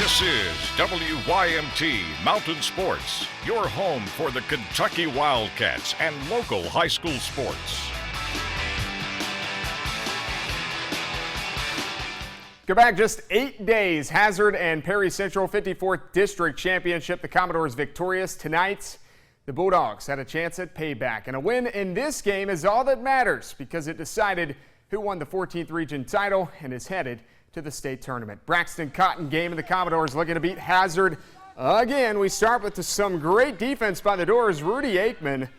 This is WYMT Mountain Sports, your home for the Kentucky Wildcats and local high school sports. Go back just 8 days. Hazard and Perry Central 54th District Championship. The Commodores victorious tonight. The Bulldogs had a chance at payback, and a win in this game is all that matters because it decided who won the 14th region title and is headed to the state tournament. Braxton Cotton game, and the Commodores looking to beat Hazard again. We start with some great defense by the Doors. Rudy Aikman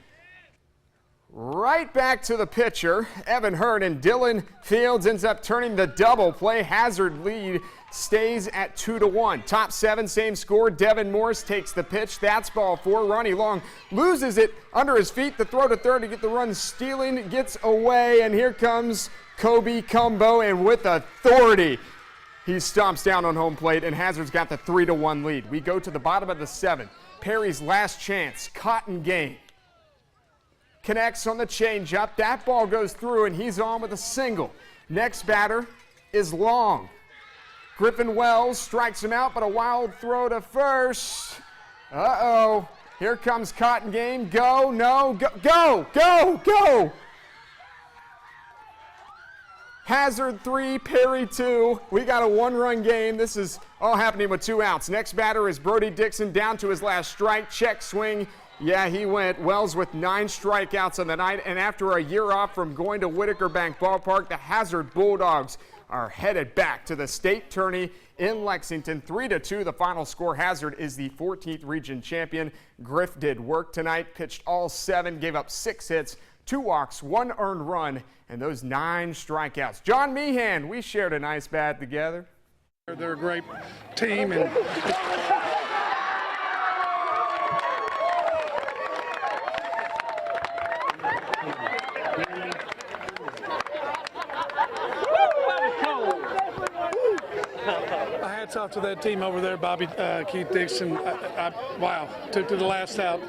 right back to the pitcher. Evan Hurd and Dylan Fields ends up turning the double play. Hazard lead stays at 2-1. Top seven, same score. Devin Morris takes the pitch. That's ball four. Ronnie Long loses it under his feet. The throw to third to get the run stealing gets away, and here comes Kobe Cumbo, and with authority, he stomps down on home plate, and Hazard's got the 3-1 lead. We go to the bottom of the seventh. Perry's last chance. Cotton game. Connects on the changeup. That ball goes through, and he's on with a single. Next batter is Long. Griffin Wells strikes him out, but a wild throw to first. Uh-oh. Here comes Cotton game. Go, no, go, go, go, go. Hazard 3, Perry 2. We got a one-run game. This is all happening with 2 outs. Next batter is Brody Dixon down to his last strike. Check swing. Yeah, he went. Wells with 9 strikeouts on the night, and after a year off from going to Whitaker Bank Ballpark, the Hazard Bulldogs are headed back to the state tourney in Lexington. 3-2 the final score. Hazard is the 14th region champion. Griff did work tonight, pitched all 7, gave up 6 hits, 2 walks, 1 earned run, and those 9 strikeouts. John Meehan, we shared a nice bat together. They're a great team, and hats off to that team over there, Bobby, Keith Dixon. Wow, took to the last out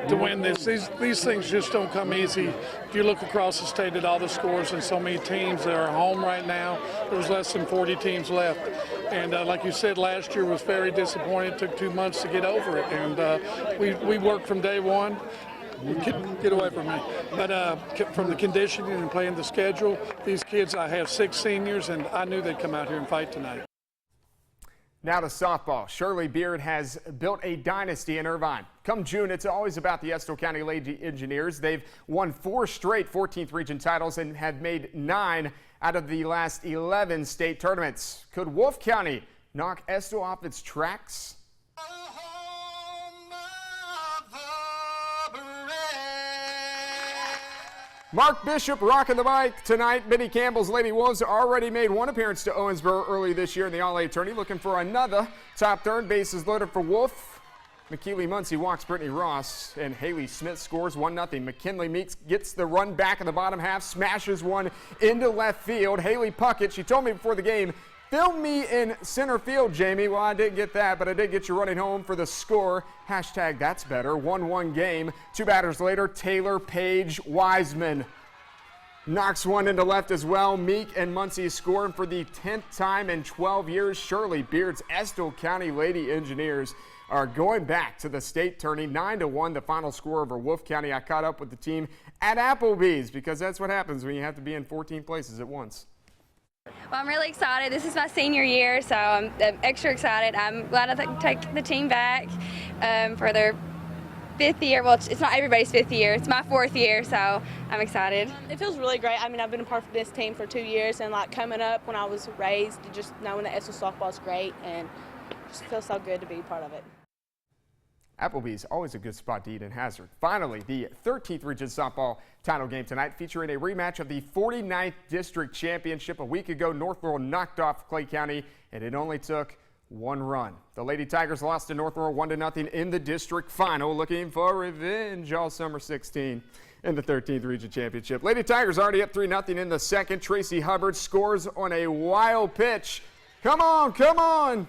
to win this. These things just don't come easy. If you look across the state at all the scores and so many teams that are home right now, there's less than 40 teams left. And like you said, last year was very disappointing. It took 2 months to get over it. And we worked from day one. Get away from me. But from the conditioning and playing the schedule, these kids, I have 6 seniors, and I knew they'd come out here and fight tonight. Now to softball. Shirley Beard has built a dynasty in Irvine. Come June, it's always about the Estill County Lady Engineers. They've won 4 straight 14th region titles and have made 9 out of the last 11 state tournaments. Could Wolfe County knock Estill off its tracks? Mark Bishop rocking the mic tonight. Benny Campbell's Lady Wolves already made 1 appearance to Owensboro early this year in the All-A tourney, looking for another. Top third, bases loaded for Wolfe. McKeely Muncie walks Brittany Ross, and Haley Smith scores 1-0. McKinley Meeks gets the run back in the bottom half, smashes one into left field. Haley Puckett, she told me before the game, film me in center field, Jamie. Well, I didn't get that, but I did get you running home for the score. Hashtag that's better. 1-1 game. 2 batters later, Taylor, Page, Wiseman knocks one into left as well. Meek and Muncie scoring for the 10th time in 12 years. Shirley Beard's Estill County Lady Engineers are going back to the state tourney. 9-1 the final score over Wolfe County. I caught up with the team at Applebee's because that's what happens when you have to be in 14 places at once. Well, I'm really excited. This is my senior year, so I'm extra excited. I'm glad I take the team back for their 5th year. Well, it's not everybody's 5th year. It's my 4th year, so I'm excited. It feels really great. I mean, I've been a part of this team for 2 years, and like coming up when I was raised, just knowing that Estill softball is great, and just feels so good to be part of it. Applebee's, always a good spot to eat in Hazard. Finally, the 13th Region Softball title game tonight featuring a rematch of the 49th District Championship. A week ago, North Laurel knocked off Clay County, and it only took 1 run. The Lady Tigers lost to North Laurel 1-0 in the district final, looking for revenge all summer 16 in the 13th Region Championship. Lady Tigers already up 3-0 in the second. Tracy Hubbard scores on a wild pitch. Come on, come on.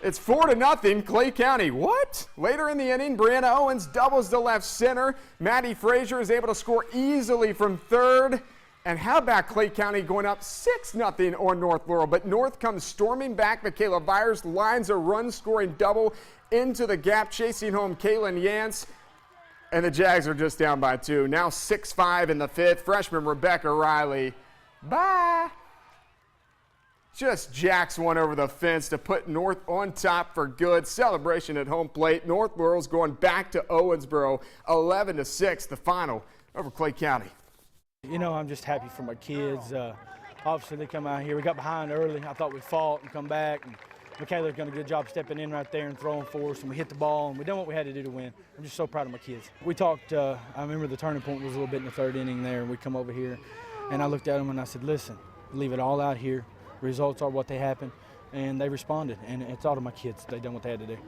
It's 4-0, Clay County. What? Later in the inning, Brianna Owens doubles to left center. Maddie Frazier is able to score easily from third. And how about Clay County going up 6-0 on North Laurel? But North comes storming back. Michaela Byers lines a run-scoring double into the gap, chasing home Kaylin Yance. And the Jags are just down by 2. Now 6-5 in the 5th. Freshman Rebecca Riley. Bye. Just jacks one over the fence to put North on top for good. Celebration at home plate. North Laurel's going back to Owensboro. 11-6, the final over Clay County. You know, I'm just happy for my kids. Obviously, they come out here. We got behind early. I thought we fought and come back. And Michaela's done a good job stepping in right there and throwing for us. And we hit the ball, and we done what we had to do to win. I'm just so proud of my kids. We talked, I remember the turning point was a little bit in the 3rd inning there. And we come over here, and I looked at them and I said, listen, leave it all out here. Results are what they happen. And they responded. And it's all to my kids. They done what they had to do.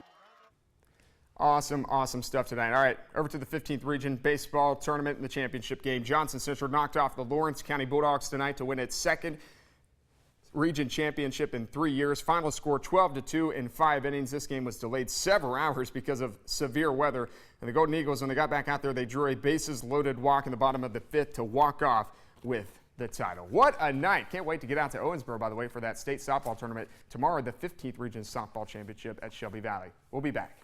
Awesome, awesome stuff tonight. All right, over to the 15th Region Baseball Tournament and the championship game. Johnson Central knocked off the Lawrence County Bulldogs tonight to win its 2nd region championship in 3 years. Final score 12-2 in 5 innings. This game was delayed several hours because of severe weather. And the Golden Eagles, when they got back out there, they drew a bases-loaded walk in the bottom of the 5th to walk off with the title. What a night. Can't wait to get out to Owensboro, by the way, for that state softball tournament tomorrow, the 15th Region Softball Championship at Shelby Valley. We'll be back.